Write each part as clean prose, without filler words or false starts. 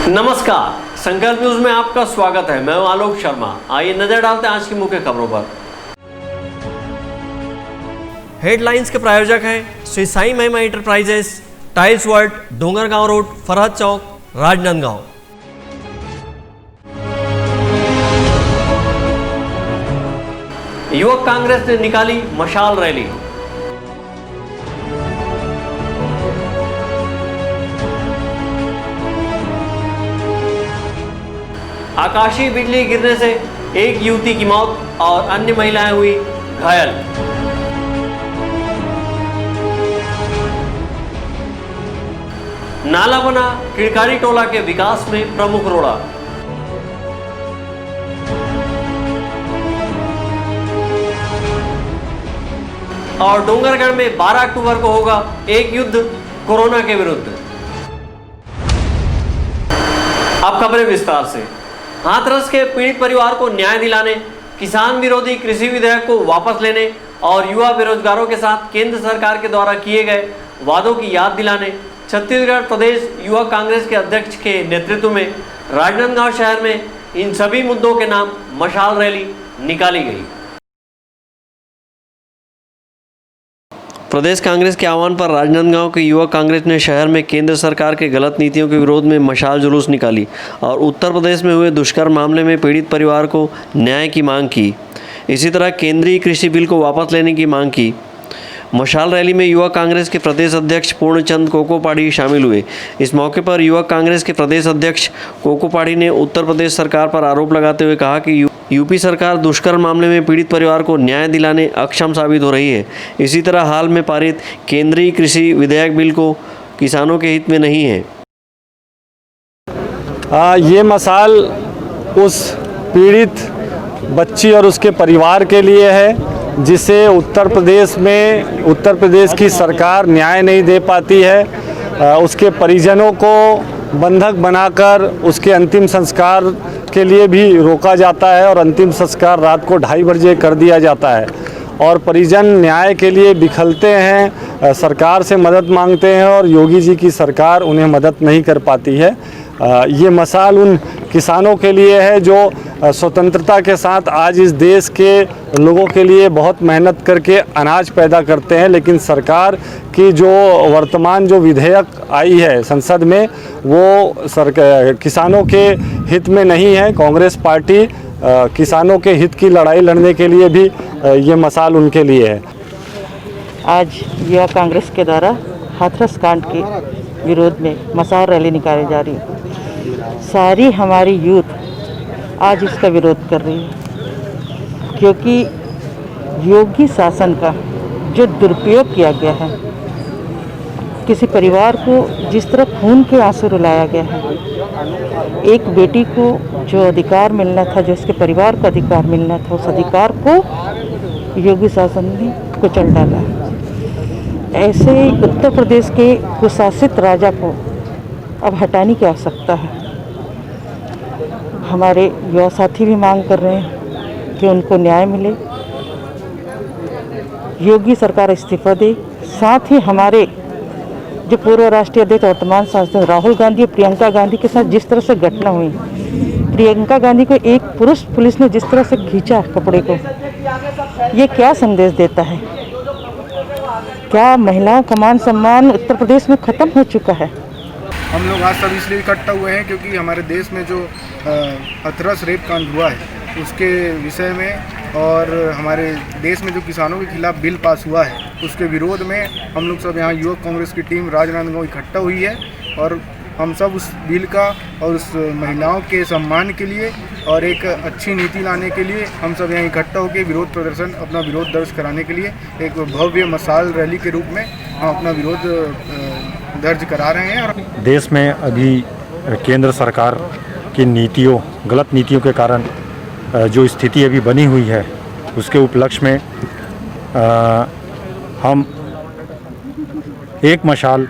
नमस्कार, संकल्प न्यूज में आपका स्वागत है। मैं हूं आलोक शर्मा। आइए नजर डालते हैं आज की मुख्य खबरों पर। हेडलाइंस के प्रायोजक हैं Shri Sai Mahima enterprises, tiles world, Dongargaon road, Farhad Chowk, Rajnandgaon. युवक कांग्रेस ने निकाली मशाल रैली। आकाशीय बिजली गिरने से एक युवती की मौत और अन्य महिलाएं हुई घायल। नाला बना किड़कारी टोला के विकास में प्रमुख रोड़ा। और डोंगरगढ़ में 12 अक्टूबर को होगा एक युद्ध कोरोना के विरुद्ध। अब खबरें विस्तार से। हाथरस के पीड़ित परिवार को न्याय दिलाने, किसान विरोधी कृषि विधेयक को वापस लेने और युवा बेरोजगारों के साथ केंद्र सरकार के द्वारा किए गए वादों की याद दिलाने छत्तीसगढ़ प्रदेश युवा कांग्रेस के अध्यक्ष के नेतृत्व में राजनांदगांव शहर में इन सभी मुद्दों के नाम मशाल रैली निकाली गई। प्रदेश कांग्रेस के आह्वान पर राजनांदगांव के युवा कांग्रेस ने शहर में केंद्र सरकार के गलत नीतियों के विरोध में मशाल जुलूस निकाली और उत्तर प्रदेश में हुए दुष्कर्म मामले में पीड़ित परिवार को न्याय की मांग की। इसी तरह केंद्रीय कृषि बिल को वापस लेने की मांग की। मशाल रैली में युवा कांग्रेस के प्रदेश अध्यक्ष पूर्णचंद कोकोपाड़ी शामिल हुए। इस मौके पर युवा कांग्रेस के प्रदेश अध्यक्ष कोकोपाड़ी ने उत्तर प्रदेश सरकार पर आरोप लगाते हुए कहा कि यूपी सरकार दुष्कर्म मामले में पीड़ित परिवार को न्याय दिलाने अक्षम साबित हो रही है। इसी तरह हाल में पारित केंद्रीय कृषि विधेयक बिल को किसानों के हित में नहीं है। ये मशाल उस पीड़ित बच्ची और उसके परिवार के लिए है जिसे उत्तर प्रदेश की सरकार न्याय नहीं दे पाती है। उसके परिजनों को बंधक बनाकर उसके अंतिम संस्कार के लिए भी रोका जाता है और अंतिम संस्कार रात को 2:30 बजे कर दिया जाता है और परिजन न्याय के लिए बिखलते हैं, सरकार से मदद मांगते हैं और योगी जी की सरकार उन्हें मदद नहीं कर पाती है। ये मशाल उन किसानों के लिए है जो स्वतंत्रता के साथ आज इस देश के लोगों के लिए बहुत मेहनत करके अनाज पैदा करते हैं, लेकिन सरकार की जो वर्तमान जो विधेयक आई है संसद में वो किसानों के हित में नहीं है। कांग्रेस पार्टी किसानों के हित की लड़ाई लड़ने के लिए भी ये मशाल उनके लिए है। आज युवा कांग्रेस के द्वारा हाथरस कांड के विरोध में मशाल रैली निकाली जा रही है। सारी हमारी यूथ आज इसका विरोध कर रही है क्योंकि योगी शासन का जो दुरुपयोग किया गया है, किसी परिवार को जिस तरह खून के आंसू रुलाया गया है, एक बेटी को जो अधिकार मिलना था, जो उसके परिवार को अधिकार मिलना था, उस अधिकार को योगी शासन ने कुचल डाला। ऐसे उत्तर प्रदेश के कुशासित राजा को अब हटाने की आवश्यकता है। हमारे युवा साथी भी मांग कर रहे हैं कि उनको न्याय मिले, योगी सरकार इस्तीफा दे। साथ ही हमारे जो पूर्व राष्ट्रीय अध्यक्ष वर्तमान सांसद राहुल गांधी और प्रियंका गांधी के साथ जिस तरह से घटना हुई, प्रियंका गांधी को एक पुरुष पुलिस ने जिस तरह से खींचा कपड़े को, ये क्या संदेश देता है? क्या महिलाओं का मान सम्मान उत्तर प्रदेश में ख़त्म हो चुका है? हम लोग आज सब इसलिए इकट्ठा हुए हैं क्योंकि हमारे देश में जो हाथरस रेप कांड हुआ है उसके विषय में और हमारे देश में जो किसानों के खिलाफ बिल पास हुआ है उसके विरोध में हम लोग सब यहाँ युवक कांग्रेस की टीम राजनांदगांव इकट्ठा हुई है और हम सब उस बिल का और उस महिलाओं के सम्मान के लिए और एक अच्छी नीति लाने के लिए हम सब यहाँ इकट्ठा होकर विरोध प्रदर्शन अपना विरोध दर्ज कराने के लिए एक भव्य मशाल रैली के रूप में हम अपना विरोध दर्ज करा रहे हैं। और देश में अभी केंद्र सरकार की गलत नीतियों के कारण जो स्थिति अभी बनी हुई है उसके उपलक्ष्य में हम एक मशाल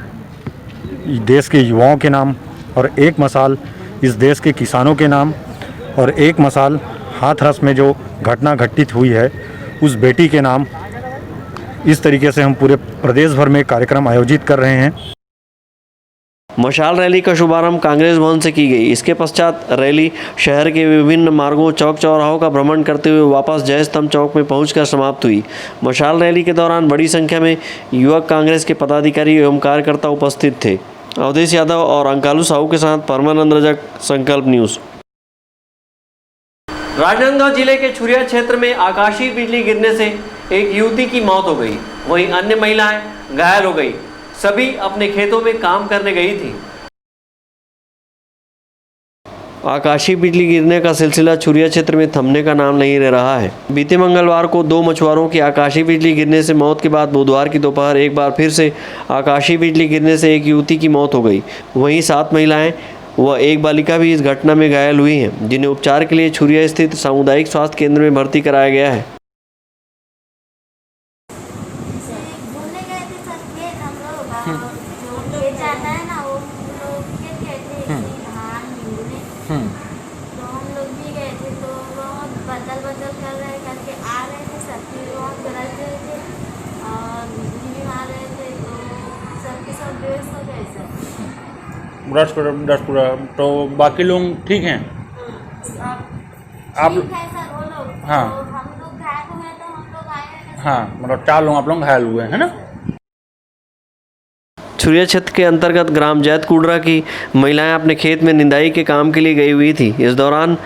देश के युवाओं के नाम और एक मशाल इस देश के किसानों के नाम और एक मशाल हाथरस में जो घटना घटित हुई है उस बेटी के नाम, इस तरीके से हम पूरे प्रदेश भर में कार्यक्रम आयोजित कर रहे हैं। मशाल रैली का शुभारंभ कांग्रेस भवन से की गई। इसके पश्चात रैली शहर के विभिन्न मार्गों, चौक चौराहों का भ्रमण करते हुए वापस जय स्तंभ चौक में पहुंचकर समाप्त हुई। मशाल रैली के दौरान बड़ी संख्या में युवक कांग्रेस के पदाधिकारी एवं कार्यकर्ता उपस्थित थे। अवधेश यादव और अंकालू साहू के साथ परमानंद रजक, संकल्प न्यूज़। राजनांदगांव जिले के छुरिया क्षेत्र में आकाशीय बिजली गिरने से एक युवती की मौत हो गई, वहीं अन्य महिलाएं घायल हो गई। सभी अपने खेतों में काम करने गई थी। आकाशीय बिजली गिरने का सिलसिला छुरिया क्षेत्र में थमने का नाम नहीं ले रहा है। बीते मंगलवार को 2 मछुआरों की आकाशीय बिजली गिरने से मौत के बाद बुधवार की दोपहर एक बार फिर से आकाशीय बिजली गिरने से एक युवती की मौत हो गई। वहीं 7 महिलाएं व एक बालिका भी इस घटना में घायल हुई हैं, जिन्हें उपचार के लिए छुरिया स्थित सामुदायिक स्वास्थ्य केंद्र में भर्ती कराया गया है। घूमने गए थे सर खेत हम लोग, जो खेत जाता है ना वो लोग खेत गए थे धान भिगोने, तो हम लोग भी गए थे। तो बहुत बदल कर रहे करके आ रहे थे सर, फिर बहुत गरज रहे थे और बिजली भी मार रहे थे, तो सबके सब बेहोश हो गए सर। 10 पूरा तो बाकी लोग ठीक हैं? आप ठीक है सर वो लोग, हाँ। तो हम लोग घायल हुए तो हम लोग आए हैं। हाँ, मतलब 4 लोग आप लोग घायल हुए हैं ना? छुरिया क्षेत्र के अंतर्गत ग्राम जैत कुडरा की महिलाएं अपने खेत में निंदाई के काम के लिए गई हुई थी। इस दौरान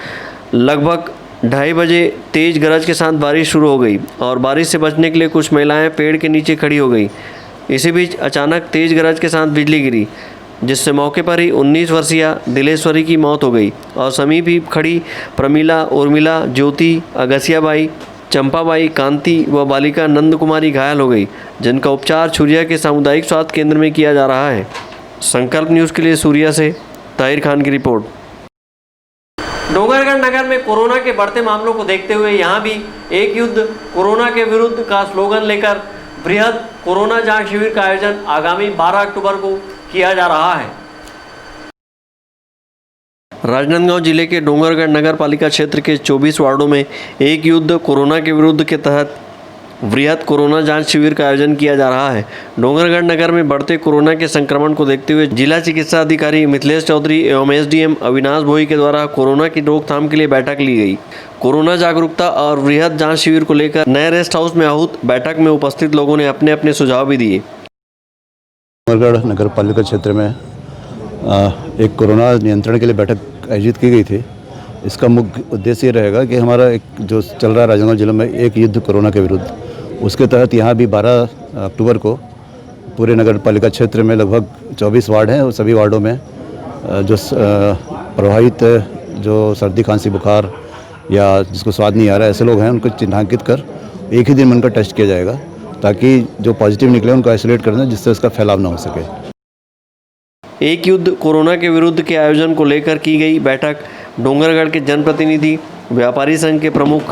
लगभग 2:30 बजे तेज गरज के साथ बारिश शुरू हो गई और बारिश से बचने के लिए कुछ महिलाएं पेड़ के नीचे खड़ी हो गई। इसी बीच अचानक तेज गरज के साथ बिजली गिरी, जिससे मौके पर ही 19 वर्षीय दिलेश्वरी की मौत हो गई और समीप ही खड़ी प्रमीला, उर्मिला, ज्योति, अगसियाबाई, चंपाबाई, कांति व बालिका नंद कुमारी घायल हो गई, जिनका उपचार छुरिया के सामुदायिक स्वास्थ्य केंद्र में किया जा रहा है। संकल्प न्यूज़ के लिए सूर्या से ताहिर खान की रिपोर्ट। डोंगरगढ़ नगर में कोरोना के बढ़ते मामलों को देखते हुए यहां भी एक युद्ध कोरोना के विरुद्ध का स्लोगन लेकर बृहद कोरोना जांच शिविर का आयोजन आगामी 12 अक्टूबर को किया जा रहा है। राजनांदगांव जिले के डोंगरगढ़ नगर पालिका क्षेत्र के 24 वार्डों में एक युद्ध कोरोना के विरुद्ध के तहत वृहद कोरोना जांच शिविर का आयोजन किया जा रहा है। डोंगरगढ़ नगर में बढ़ते कोरोना के संक्रमण को देखते हुए जिला चिकित्सा अधिकारी मिथिलेश चौधरी एवं एसडीएम अविनाश भोई के द्वारा कोरोना की रोकथाम के लिए बैठक ली गई। कोरोना जागरूकता और वृहद जांच शिविर को लेकर नए रेस्ट हाउस में आहूत बैठक में उपस्थित लोगों ने अपने अपने सुझाव भी दिए। डोंगरगढ़ नगर पालिका क्षेत्र में एक कोरोना नियंत्रण के लिए बैठक आयोजित की गई थी। इसका मुख्य उद्देश्य ये रहेगा कि हमारा एक जो चल रहा है राजनांदगांव जिले में एक युद्ध कोरोना के विरुद्ध, उसके तहत यहाँ भी 12 अक्टूबर को पूरे नगर पालिका क्षेत्र में लगभग 24 वार्ड हैं और सभी वार्डों में जो प्रभावित जो सर्दी खांसी बुखार या जिसको स्वाद नहीं आ रहा है ऐसे लोग हैं, उनको चिन्हांकित कर एक ही दिन में उनका टेस्ट किया जाएगा ताकि जो पॉजिटिव निकले उनको आइसोलेट करना, जिससे उसका फैलाव ना हो सके। एक युद्ध कोरोना के विरुद्ध के आयोजन को लेकर की गई बैठक डोंगरगढ़ के जनप्रतिनिधि, व्यापारी संघ के प्रमुख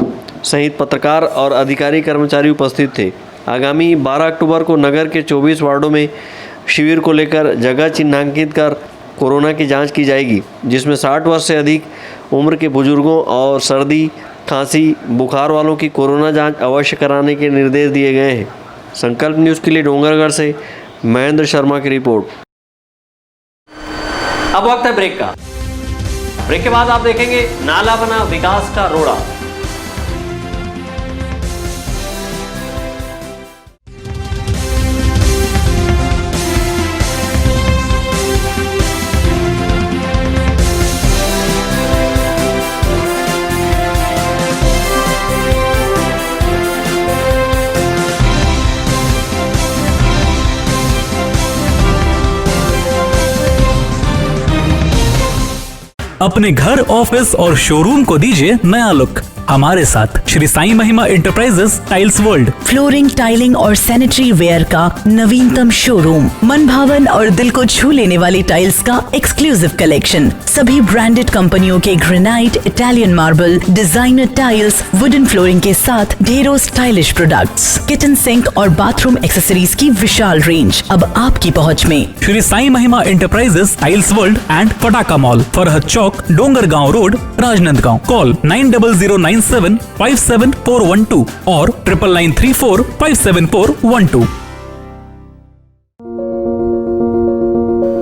सहित पत्रकार और अधिकारी कर्मचारी उपस्थित थे। आगामी 12 अक्टूबर को नगर के 24 वार्डों में शिविर को लेकर जगह चिन्हांकित कर कोरोना की जांच की जाएगी, जिसमें 60 वर्ष से अधिक उम्र के बुजुर्गों और सर्दी खांसी बुखार वालों की कोरोना जांच अवश्य कराने के निर्देश दिए गए हैं। संकल्प न्यूज़ के लिए डोंगरगढ़ से महेंद्र शर्मा की रिपोर्ट। अब वक्त है ब्रेक का। ब्रेक के बाद आप देखेंगे नाला बना विकास का रोड़ा। अपने घर, ऑफिस और शोरूम को दीजिए नया लुक हमारे साथ Shri Sai Mahima enterprises tiles world. Flooring, tiling और सैनिटरी वेयर का नवीनतम शोरूम, मन भावन और दिल को छू लेने वाली टाइल्स का एक्सक्लूसिव कलेक्शन, सभी ब्रांडेड कंपनियों के granite, Italian marble, designer tiles, wooden flooring के साथ ढेरों स्टाइलिश प्रोडक्ट्स, किचन सिंक और बाथरूम एक्सेसरीज की विशाल रेंज अब आपकी पहुंच में। Shri Sai Mahima enterprises tiles world and Pataka mall, Farhad Chowk, Dongargaon road, Rajnandgaon. Call 9009757412 और 9934574412।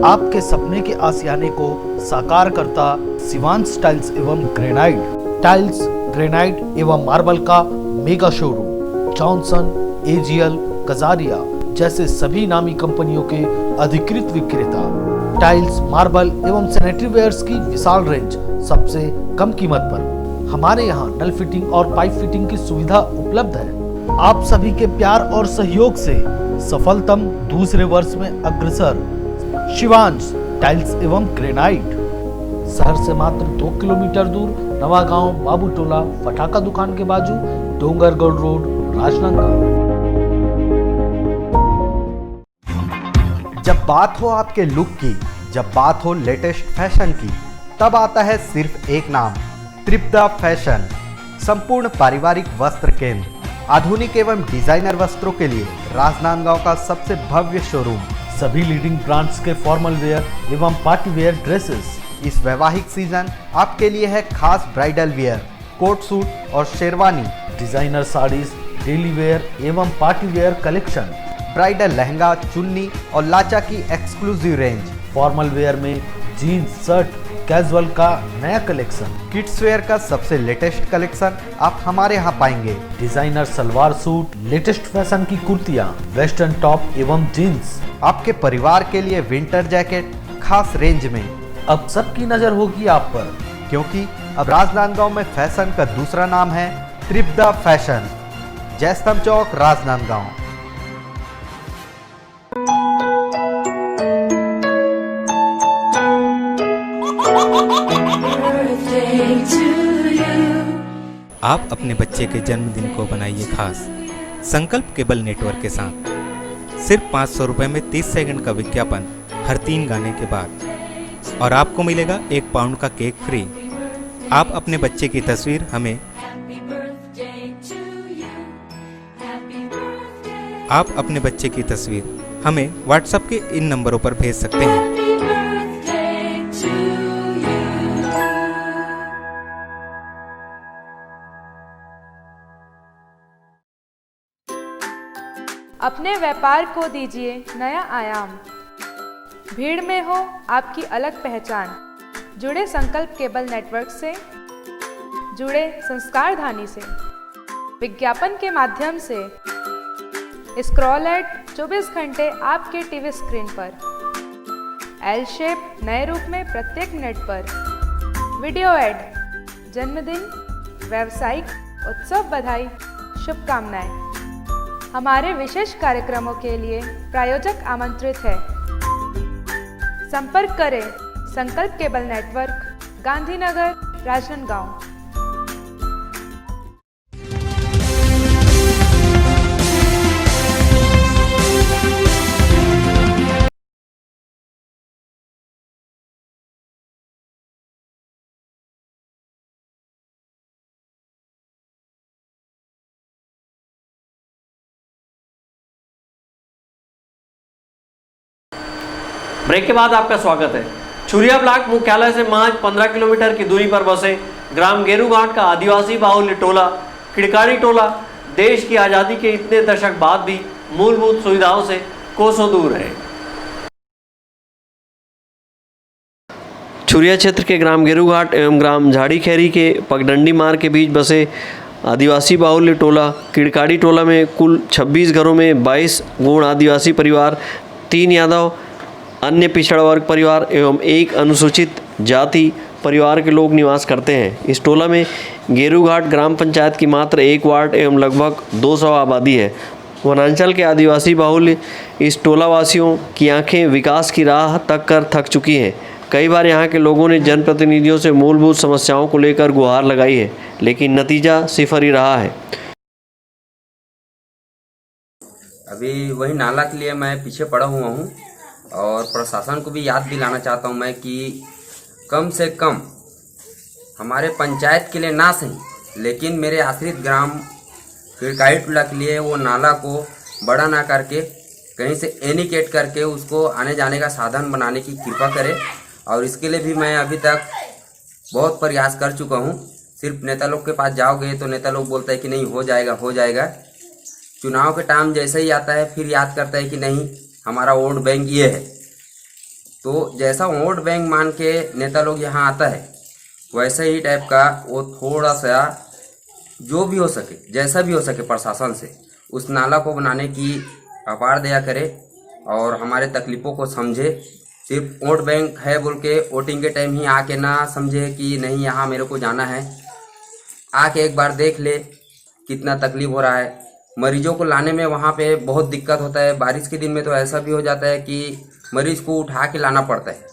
आपके सपने के आशियाने को साकार करता शिवांश टाइल्स एवं ग्रेनाइट। टाइल्स, ग्रेनाइट एवं मार्बल का mega showroom. Johnson, AGL, Kajaria जैसे सभी नामी कंपनियों के अधिकृत विक्रेता। टाइल्स, मार्बल एवं सैनिटरी वेयर्स की विशाल रेंज सबसे कम कीमत पर। हमारे यहाँ नल फिटिंग और पाइप फिटिंग की सुविधा उपलब्ध है। आप सभी के प्यार और सहयोग से सफलतम दूसरे वर्ष में अग्रसर शिवांश टाइल्स एवं ग्रेनाइट। शहर से मात्र 2 किलोमीटर दूर नवागांव बाबू टोला फटाका दुकान के बाजू डोंगरगढ़ रोड, राजनांदगांव। जब बात हो आपके लुक की, जब बात हो लेटेस्ट फैशन की, तब आता है सिर्फ एक नाम, त्रिपदा फैशन। संपूर्ण पारिवारिक वस्त्र केंद्र। आधुनिक एवं डिजाइनर वस्त्रों के लिए राजनांदगांव का सबसे भव्य शोरूम। सभी लीडिंग ब्रांड्स के फॉर्मल वेयर एवं पार्टी वेयर ड्रेसेस। इस वैवाहिक सीजन आपके लिए है खास ब्राइडल वेयर, कोट सूट और sherwani, designer saris, daily wear एवं party wear collection, bridal lehenga, chunni और लाचा की एक्सक्लूसिव रेंज। फॉर्मल वेयर में जीन्स, शर्ट, कैजुअल का नया कलेक्शन। किड्स वेयर का सबसे लेटेस्ट कलेक्शन आप हमारे यहाँ पाएंगे। Designer salwar suit, latest fashion की कुर्तियाँ, वेस्टर्न टॉप एवं जीन्स। आपके परिवार के लिए विंटर जैकेट खास रेंज में। अब सबकी नजर होगी आप पर, क्योंकि अब राजनांदगांव में फैशन का दूसरा नाम है त्रिपदा फैशन। जयस्तंभ चौक, राजनांदगांव। आप अपने बच्चे के जन्मदिन को बनाइए खास संकल्प केबल नेटवर्क के साथ। सिर्फ 500 रुपये में 30 सेकंड का विज्ञापन हर 3 गाने के बाद, और आपको मिलेगा 1 पाउंड का केक फ्री। आप अपने बच्चे की तस्वीर हमें व्हाट्सएप के इन नंबरों पर भेज सकते हैं। अपने व्यापार को दीजिए नया आयाम। भीड़ में हो आपकी अलग पहचान। जुड़े संकल्प केबल नेटवर्क से, जुड़े संस्कारधानी से। विज्ञापन के माध्यम से स्क्रॉल एड 24 घंटे आपके टीवी स्क्रीन पर। एल शेप नए रूप में प्रत्येक मिनट पर। वीडियो एड, जन्मदिन, व्यावसायिक उत्सव बधाई, शुभकामनाएं। हमारे विशेष कार्यक्रमों के लिए प्रायोजक आमंत्रित है। संपर्क करें Sankalp cable network, Gandhinagar, Rajnandgaon. Break के बाद आपका स्वागत है। छुरिया ब्लॉक मुख्यालय से महज 15 किलोमीटर की दूरी पर बसे ग्राम गेरूघाट का आदिवासी बाहुल्य टोला किड़कारी टोला देश की आज़ादी के इतने दशक बाद भी मूलभूत सुविधाओं से कोसों दूर है। छुरिया क्षेत्र के ग्राम गेरूघाट एवं ग्राम झाड़ी खैरी के पगडंडी मार्ग के बीच बसे आदिवासी बाहुल्य टोला किड़कारी टोला में कुल 26 घरों में 22 गौड़ आदिवासी परिवार, 3 यादव, अन्य पिछड़ा वर्ग परिवार एवं 1 अनुसूचित जाति परिवार के लोग निवास करते हैं। इस टोला में गेरूघाट ग्राम पंचायत की मात्र 1 वार्ड एवं लगभग 200 आबादी है। वनांचल के आदिवासी बाहुल्य इस टोलावासियों की आंखें विकास की राह तक कर थक चुकी हैं। कई बार यहाँ के लोगों ने जनप्रतिनिधियों से मूलभूत समस्याओं को लेकर गुहार लगाई है, लेकिन नतीजा सिफर ही रहा है। अभी वही नाला के लिए मैं पीछे पड़ा हुआ हूँ और प्रशासन को भी याद दिलाना चाहता हूँ मैं कि कम से कम हमारे पंचायत के लिए ना सही, लेकिन मेरे आश्रित ग्राम किड़कारी टोला के लिए वो नाला को बड़ा ना करके कहीं से एनिकेट करके उसको आने जाने का साधन बनाने की कृपा करे। और इसके लिए भी मैं अभी तक बहुत प्रयास कर चुका हूँ। सिर्फ नेता लोग के पास जाओगे तो नेता लोग बोलते हैं कि नहीं हो जाएगा हो जाएगा। चुनाव के टाइम जैसे ही आता है फिर याद करता है कि नहीं हमारा वोट बैंक ये है। तो जैसा वोट बैंक मान के नेता लोग यहाँ आता है वैसे ही टाइप का वो थोड़ा सा जो भी हो सके जैसा भी हो सके प्रशासन से उस नाला को बनाने की अपार दया करे और हमारे तकलीफ़ों को समझे। सिर्फ वोट बैंक है बोल के वोटिंग के टाइम ही आके ना समझे कि नहीं यहाँ मेरे को जाना है, आके एक बार देख ले कितना तकलीफ़ हो रहा है। मरीजों को लाने में वहाँ पे बहुत दिक्कत होता है। बारिश के दिन में तो ऐसा भी हो जाता है कि मरीज़ को उठा के लाना पड़ता है।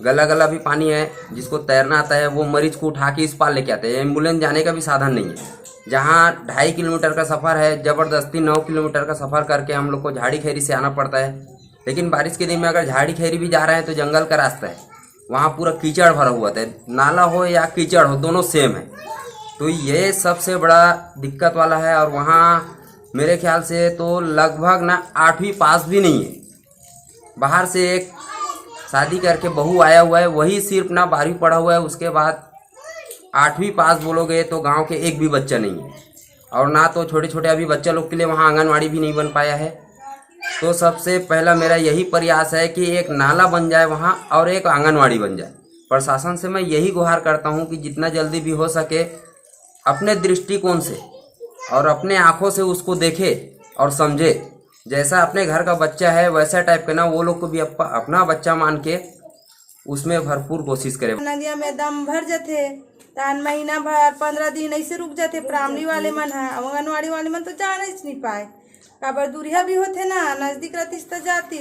गला गला भी पानी है, जिसको तैरना आता है वो मरीज़ को उठा के इस पार लेके आते हैं। एम्बुलेंस जाने का भी साधन नहीं है। जहाँ 2.5 किलोमीटर का सफ़र है ज़बरदस्ती 9 किलोमीटर का सफ़र करके हम लोग को झाड़ी खैरी से आना पड़ता है। लेकिन बारिश के दिन में अगर झाड़ी खैरी भी जा रहे हैं तो जंगल का रास्ता है, वहाँ पूरा कीचड़ भरा हुआ था। नाला हो या कीचड़ हो दोनों सेम है। तो ये सबसे बड़ा दिक्कत वाला है। और वहाँ मेरे ख्याल से तो लगभग ना 8वीं पास भी नहीं है। बाहर से एक शादी करके बहू आया हुआ है, वही सिर्फ ना 12वीं पढ़ा हुआ है। उसके बाद 8वीं पास बोलोगे तो गांव के एक भी बच्चा नहीं है। और ना तो छोटे छोटे अभी बच्चा लोग के लिए वहाँ आंगनवाड़ी भी नहीं बन पाया है। तो सबसे पहला मेरा यही प्रयास है कि एक नाला बन जाए वहाँ और एक आंगनवाड़ी बन जाए। प्रशासन से मैं यही गुहार करता हूँ कि जितना जल्दी भी हो सके अपने दृष्टिकोण से और अपने आँखों से उसको देखे और समझे। जैसा अपने घर का बच्चा है वैसा टाइप के ना वो लोग को भी अपना बच्चा मान के उसमें भरपूर कोशिश करे। नदिया में दम भर जाते तान महीना भर 15 दिन ऐसे रुक जाते। प्राइमरी वाले मन है, आंगनवाड़ी वाले मन तो जा नहीं पाए। काबर दूरिया भी होते ना, नजदीक रहती तो जाती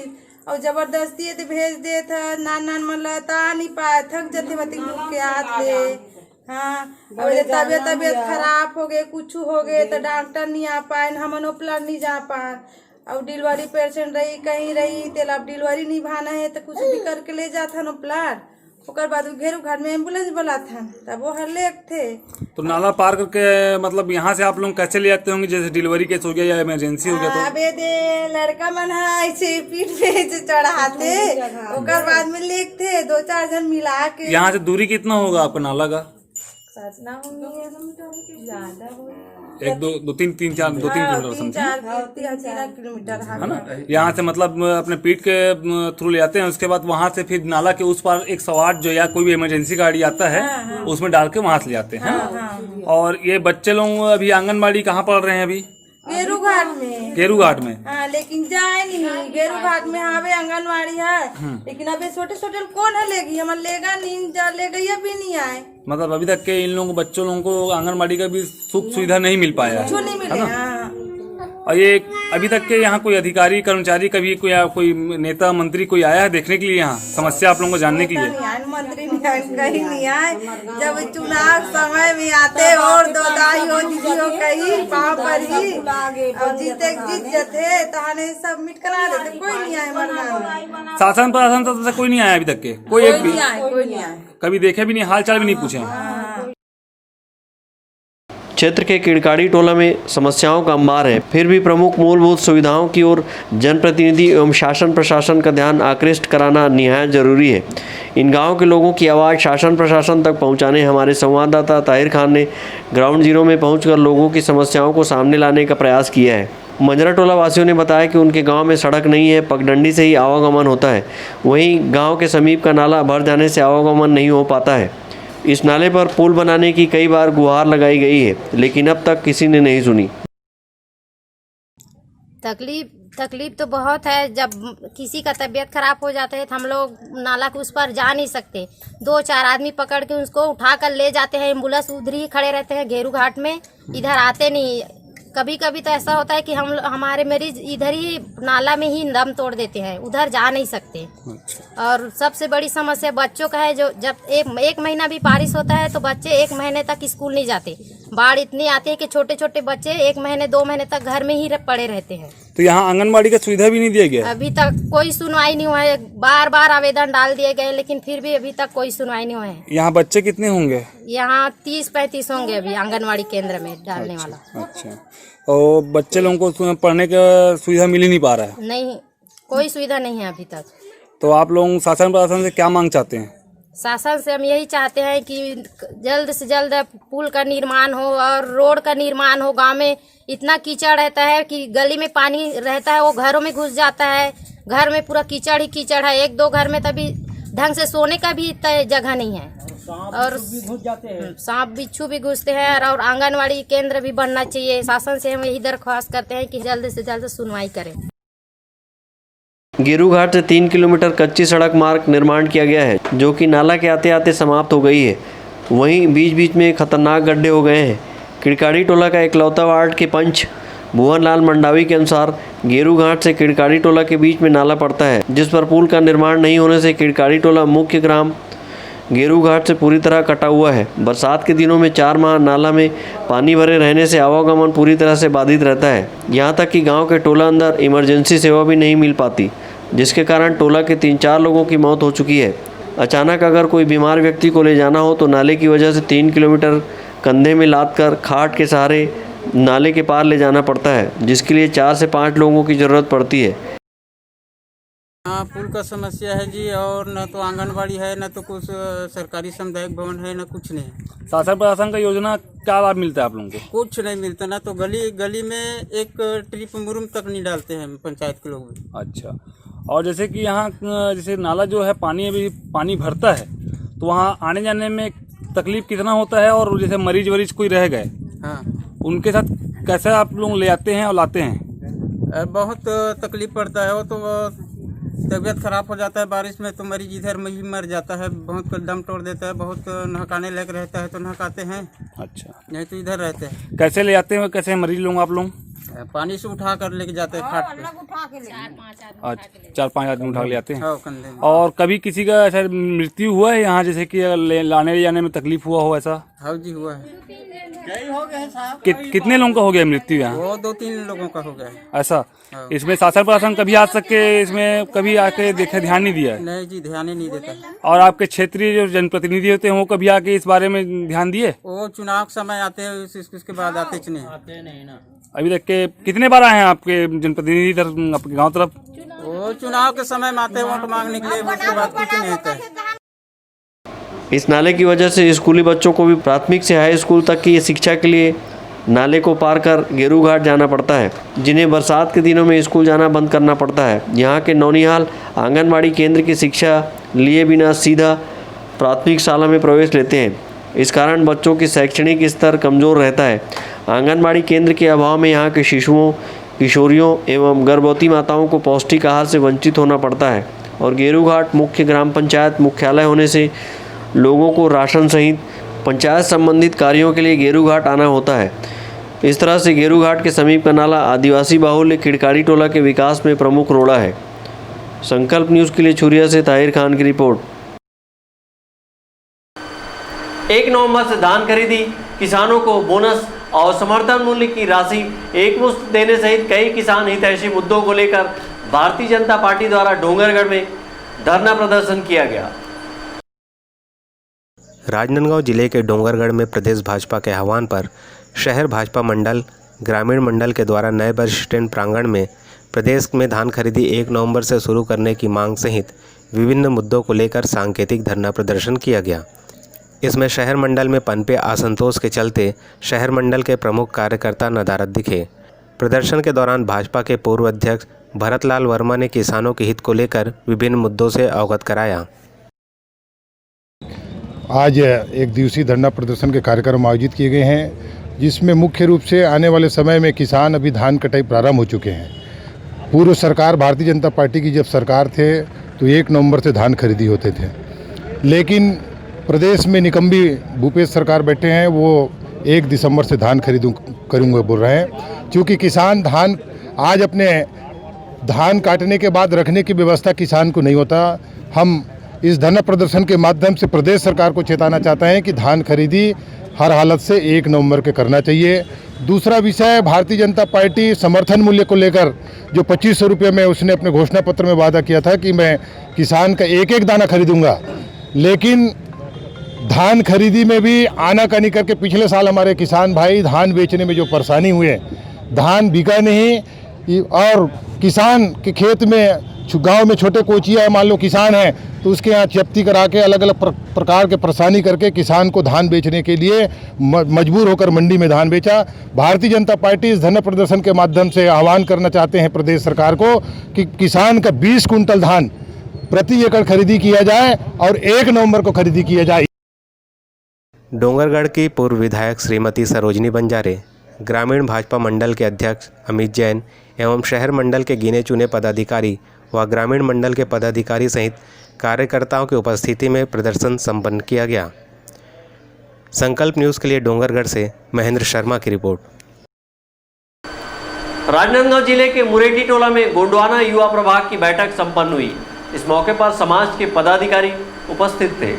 और जबरदस्ती तो भेज दे था। नान मन ता नहीं पाए, थक जाते बती के हाथ ले। हाँ, और तबियत खराब हो गए कुछ हो गए तो डॉक्टर नहीं आ पाए, हमन ओपलर नहीं जा पाए। अब डिलीवरी पेशेंट रही कहीं रही तेल अब डिलीवरी नहीं भाना है तो कुछ भी करके ले जाता न प्लाट। ओकर बाद घेरू घाट में एम्बुलेंस बोला था तब वो हर ले थे। तो नाला पार करके मतलब यहाँ से आप लोग कैसे ले आते होंगे? जैसे डिलीवरी केस हो गया या इमरजेंसी हो गया तो अबे दे लड़का मन है ऐसे पीठ पे चढ़ाते ओकर बाद में लेते 2-4 जन मिला के। यहाँ से दूरी कितना होगा आपका नाला का? एक दो तीन किलोमीटर है ना। यहाँ से मतलब अपने पीठ के थ्रू ले आते हैं। उसके बाद वहाँ से फिर नाला के उस पार 108 जो या कोई भी इमरजेंसी गाड़ी आता है उसमें डाल के वहाँ से ले आते हैं। और ये बच्चे लोग अभी आंगनबाड़ी कहाँ पढ़ रहे हैं? अभी गेरू घाट में। हाँ, लेकिन जाए नहीं गेरू घाट में। हाँ आंगनवाड़ी है लेकिन अभी छोटे छोटे कौन है लेगी, हमारे लेगा नहीं जा ले गई अभी नहीं आए। मतलब अभी तक के इन लोगों बच्चों लोगों को आंगनबाड़ी का भी सुख सुविधा नहीं मिल पाया है। नहीं मिले। और ये अभी तक के यहाँ कोई अधिकारी कर्मचारी कभी कोई नेता मंत्री कोई आया है देखने के लिए यहाँ समस्या आप लोगों को जानने के लिए? मंत्री कहीं नहीं आए। जब चुनाव समय में आते और दो दाई हो दीदी हो कहीं पाँव पर ही और जीत जाते तहाने सबमिट करा देते। कोई नहीं आए मरना। शासन प्रशासन तो कोई नहीं आया अभी तक के? कोई नहीं आए कभी देखे भी नहीं, हाल चाल भी नहीं पूछे। क्षेत्र के किड़काड़ी टोला में समस्याओं का अंबार है, फिर भी प्रमुख मूलभूत सुविधाओं की ओर जनप्रतिनिधि एवं शासन प्रशासन का ध्यान आकृष्ट कराना निहायत जरूरी है। इन गांवों के लोगों की आवाज़ शासन प्रशासन तक पहुंचाने हमारे संवाददाता ताहिर खान ने ग्राउंड जीरो में पहुंचकर लोगों की समस्याओं को सामने लाने का प्रयास किया है। मंजरा टोला वासियों ने बताया कि उनके गांव में सड़क नहीं है, पगडंडी से ही आवागमन होता है। वहीं गांव के समीप का नाला भर जाने से आवागमन नहीं हो पाता है। इस नाले पर पुल बनाने की कई बार गुहार लगाई गई है लेकिन अब तक किसी ने नहीं सुनी। तकलीफ तो बहुत है। जब किसी का तबीयत खराब हो जाता है तो हम लोग नाला के उस पर जा नहीं सकते। 2-4 आदमी पकड़ के उसको उठा कर ले जाते हैं। एम्बुलेंस उधर ही खड़े रहते हैं घेरू घाट में, इधर आते नहीं। कभी कभी तो ऐसा होता है कि हमारे मरीज इधर ही नाला में ही दम तोड़ देते हैं, उधर जा नहीं सकते। और सबसे बड़ी समस्या बच्चों का है। जो जब एक महीना भी बारिश होता है तो बच्चे 1 महीने तक स्कूल नहीं जाते। बाढ़ इतनी आती है कि छोटे छोटे बच्चे 1 महीने 2 महीने तक घर में ही पड़े रहते हैं। तो यहाँ आंगनबाड़ी का सुविधा भी नहीं दिया गया? अभी तक कोई सुनवाई नहीं हुआ है। बार आवेदन डाल दिए गए लेकिन फिर भी अभी तक कोई सुनवाई नहीं हुआ है। यहाँ बच्चे कितने होंगे? यहाँ 30-35 होंगे अभी आंगनबाड़ी केंद्र में डालने वाला। अच्छा, और बच्चे लोगों को पढ़ने का सुविधा मिल ही नहीं पा रहा है? नहीं, कोई सुविधा नहीं है अभी तक। तो आप लोग शासन प्रशासन से क्या मांग चाहते हैं? शासन से हम यही चाहते हैं कि जल्द से जल्द पुल का निर्माण हो और रोड का निर्माण हो। गांव में इतना कीचड़ रहता है कि गली में पानी रहता है वो घरों में घुस जाता है। घर में पूरा कीचड़ ही कीचड़ है। 1-2 घर में तभी ढंग से सोने का भी जगह नहीं है और सांप बिच्छू भी घुसते हैं और आंगनवाड़ी केंद्र भी बनना चाहिए। शासन से हम यही दरख्वास्त करते हैं कि जल्द से जल्द सुनवाई करें। गेरू घाट से 3 किलोमीटर कच्ची सड़क मार्ग निर्माण किया गया है, जो कि नाला के आते आते समाप्त हो गई है। वहीं बीच बीच में खतरनाक गड्ढे हो गए हैं। किड़काड़ी टोला का इकलौता वार्ड के पंच भुवन लाल मंडावी के अनुसार गेरू घाट से किड़काड़ी टोला के बीच में नाला पड़ता है, जिस पर पुल का निर्माण नहीं होने से किड़काड़ी टोला मुख्य ग्राम गेरू घाट से पूरी तरह कटा हुआ है। बरसात के दिनों में 4 माह नाला में पानी भरे रहने से आवागमन पूरी तरह से बाधित रहता है। यहाँ तक कि गांव के टोला अंदर इमरजेंसी सेवा भी नहीं मिल पाती, जिसके कारण टोला के 3-4 लोगों की मौत हो चुकी है। अचानक अगर कोई बीमार व्यक्ति को ले जाना हो तो नाले की वजह से 3 किलोमीटर कंधे में लाद कर खाट के सहारे नाले के पार ले जाना पड़ता है, जिसके लिए 4 से 5 लोगों की ज़रूरत पड़ती है। हाँ, पुल का समस्या है जी, और न तो आंगनबाड़ी है, न तो कुछ सरकारी सामुदायिक भवन है, न कुछ नहीं। शासन प्रशासन का योजना क्या लाभ मिलता है आप लोगों को? कुछ नहीं मिलता, ना तो गली में एक ट्रिप मुरुम तक नहीं डालते हैं पंचायत के लोग भी। अच्छा, और जैसे कि यहाँ जैसे नाला जो है पानी भरता है तो वहाँ आने जाने में तकलीफ कितना होता है? और जैसे मरीज कोई रह गए, हाँ, उनके साथ कैसे आप लोग ले आते हैं और लाते हैं? बहुत तकलीफ पड़ता है। वो तो तबीयत खराब हो जाता है बारिश में, तो मरीज इधर में ही मर जाता है। बहुत दम तोड़ देता है, बहुत नहकाने लायक रहता है तो नहकाते हैं। अच्छा, नहीं तो इधर रहते हैं। कैसे ले आते हैं? कैसे मरीज लोग आप लोग? पानी से उठा कर लेके जाते हैं खाट पे। 4-5 आदमी उठा ले आते हैं। हाँ, कंधे में। और कभी किसी का ऐसा मृत्यु हुआ है यहाँ, जैसे कि लाने ले जाने में तकलीफ हुआ हो ऐसा? हाँ जी, हुआ है। कितने लोगों का हो गया मृत्यु यहाँ? वो 2-3 लोगों का हो गया है। ऐसा? इसमें शासन प्रशासन कभी आ सके, इसमें कभी आके देखे ध्यान नहीं दिया है? नहीं जी, ध्यान ही नहीं देता। और आपके क्षेत्रीय जो जनप्रतिनिधि होते हैं वो कभी आके इस बारे में ध्यान दिए? वो चुनाव समय आते हैं, उसके बाद आते नहीं ना। अभी तक के कितने बार आए हैं आपके जनप्रतिनिधि इधर आपके गाँव तरफ? वो चुनाव के समय में आते हैं वोट मांगने के लिए, उसके बाद कुछ नहीं होता है। इस नाले की वजह से स्कूली बच्चों को भी प्राथमिक से हाई स्कूल तक की शिक्षा के लिए नाले को पार कर गेरू घाट जाना पड़ता है, जिन्हें बरसात के दिनों में स्कूल जाना बंद करना पड़ता है। यहाँ के नौनिहाल आंगनबाड़ी केंद्र की शिक्षा लिए बिना सीधा प्राथमिक शाला में प्रवेश लेते हैं। इस कारण बच्चों की शैक्षणिक स्तर कमज़ोर रहता है। आंगनबाड़ी केंद्र के अभाव में यहाँ के शिशुओं, किशोरियों एवं गर्भवती माताओं को पौष्टिक आहार से वंचित होना पड़ता है। और गेरू घाट मुख्य ग्राम पंचायत मुख्यालय होने से लोगों को राशन सहित पंचायत संबंधित कार्यों के लिए गेरू घाट आना होता है। इस तरह से गेरू घाट के समीप का नाला आदिवासी बाहुल्य किड़काड़ी टोला के विकास में प्रमुख रोड़ा है। संकल्प न्यूज़ के लिए छुरिया से ताहिर खान की रिपोर्ट। 1 नवंबर से धान खरीदी, किसानों को बोनस और समर्थन मूल्य की राशि एकमुश्त देने सहित कई किसान हितैषी मुद्दों को लेकर भारतीय जनता पार्टी द्वारा डोंगरगढ़ में धरना प्रदर्शन किया गया। राजनांदगांव जिले के डोंगरगढ़ में प्रदेश भाजपा के आह्वान पर शहर भाजपा मंडल, ग्रामीण मंडल के द्वारा नए बस स्टैंड प्रांगण में प्रदेश में धान खरीदी 1 नवंबर से शुरू करने की मांग सहित विभिन्न मुद्दों को लेकर सांकेतिक धरना प्रदर्शन किया गया। इसमें शहर मंडल में पनपे असंतोष के चलते शहर मंडल के प्रमुख कार्यकर्ता नदारद दिखे। प्रदर्शन के दौरान भाजपा के पूर्व अध्यक्ष भरतलाल वर्मा ने किसानों के हित को लेकर विभिन्न मुद्दों से अवगत कराया। आज एक दिवसीय धरना प्रदर्शन के कार्यक्रम आयोजित किए गए हैं, जिसमें मुख्य रूप से आने वाले समय में किसान अभी धान कटाई प्रारंभ हो चुके हैं। पूर्व सरकार भारतीय जनता पार्टी की जब सरकार थे तो 1 नवंबर से धान खरीदी होते थे, लेकिन प्रदेश में निकम्बी भूपेश सरकार बैठे हैं, वो 1 दिसंबर से धान करूँगा बोल रहे हैं। क्योंकि किसान धान आज अपने धान काटने के बाद रखने की व्यवस्था किसान को नहीं होता। हम इस धरना प्रदर्शन के माध्यम से प्रदेश सरकार को चेताना चाहते हैं कि धान खरीदी हर हालत से 1 नवंबर के करना चाहिए। दूसरा विषय, भारतीय जनता पार्टी समर्थन मूल्य को लेकर जो 2500 रुपये में उसने अपने घोषणा पत्र में वादा किया था कि मैं किसान का एक एक दाना खरीदूंगा, लेकिन धान खरीदी में भी आनाकानी करके पिछले साल हमारे किसान भाई धान बेचने में जो परेशानी हुए, धान बिका नहीं और किसान के खेत में गांव में छोटे कोचिया मान लो किसान हैं तो उसके यहाँ जब्ती करा के अलग अलग प्रकार के परेशानी करके किसान को धान बेचने के लिए मजबूर होकर मंडी में धान बेचा। भारतीय जनता पार्टी इस धरना प्रदर्शन के माध्यम से आह्वान करना चाहते हैं प्रदेश सरकार को कि किसान का 20 कुंटल धान प्रति एकड़ खरीदी किया जाए और 1 नवंबर को खरीदी किया जाए। डोंगरगढ़ की पूर्व विधायक श्रीमती सरोजनी बंजारे, ग्रामीण भाजपा मंडल के अध्यक्ष अमित जैन एवं शहर मंडल के गिने चुने पदाधिकारी व ग्रामीण मंडल के पदाधिकारी सहित कार्यकर्ताओं की उपस्थिति में प्रदर्शन संपन्न किया गया। संकल्प न्यूज़ के लिए डोंगरगढ़ से महेंद्र शर्मा की रिपोर्ट। राजनांदगांव जिले के मुरेठी टोला में गोंडवाना युवा प्रभाग की बैठक संपन्न हुई। इस मौके पर समाज के पदाधिकारी उपस्थित थे।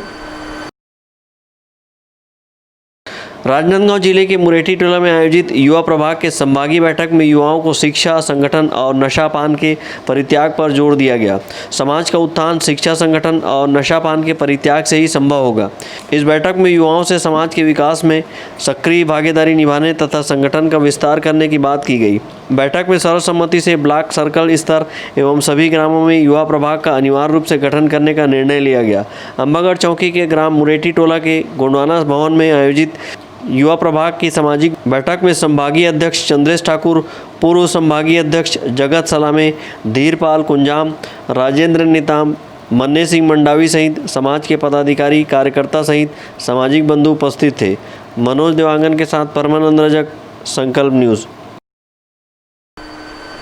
राजनांदगांव जिले के मुरेठी टोला में आयोजित युवा प्रभाग के संभागीय बैठक में युवाओं को शिक्षा, संगठन और नशापान के परित्याग पर जोर दिया गया। समाज का उत्थान शिक्षा, संगठन और नशापान के परित्याग से ही संभव होगा। इस बैठक में युवाओं से समाज के विकास में सक्रिय भागीदारी निभाने तथा संगठन का विस्तार करने की बात की गई। बैठक में सर्वसम्मति से ब्लॉक सर्कल स्तर एवं सभी ग्रामों में युवा प्रभाग का अनिवार्य रूप से गठन करने का निर्णय लिया गया। अंबागढ़ चौकी के ग्राम मुरेठी टोला के गोंडवाना भवन में आयोजित युवा प्रभाग की सामाजिक बैठक में संभागीय अध्यक्ष चंद्रेश ठाकुर, पूर्व संभागीय अध्यक्ष जगत सलामे, धीरपाल कुंजाम, राजेंद्र निताम, मन्ने सिंह मंडावी सहित समाज के पदाधिकारी, कार्यकर्ता सहित सामाजिक बंधु उपस्थित थे। मनोज देवांगन के साथ परमानंद रजक, संकल्प न्यूज़।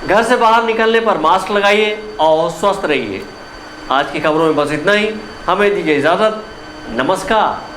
घर से बाहर निकलने पर मास्क लगाइए और स्वस्थ रहिए। आज की खबरों में बस इतना ही। हमें दीजिए इजाज़त। नमस्कार।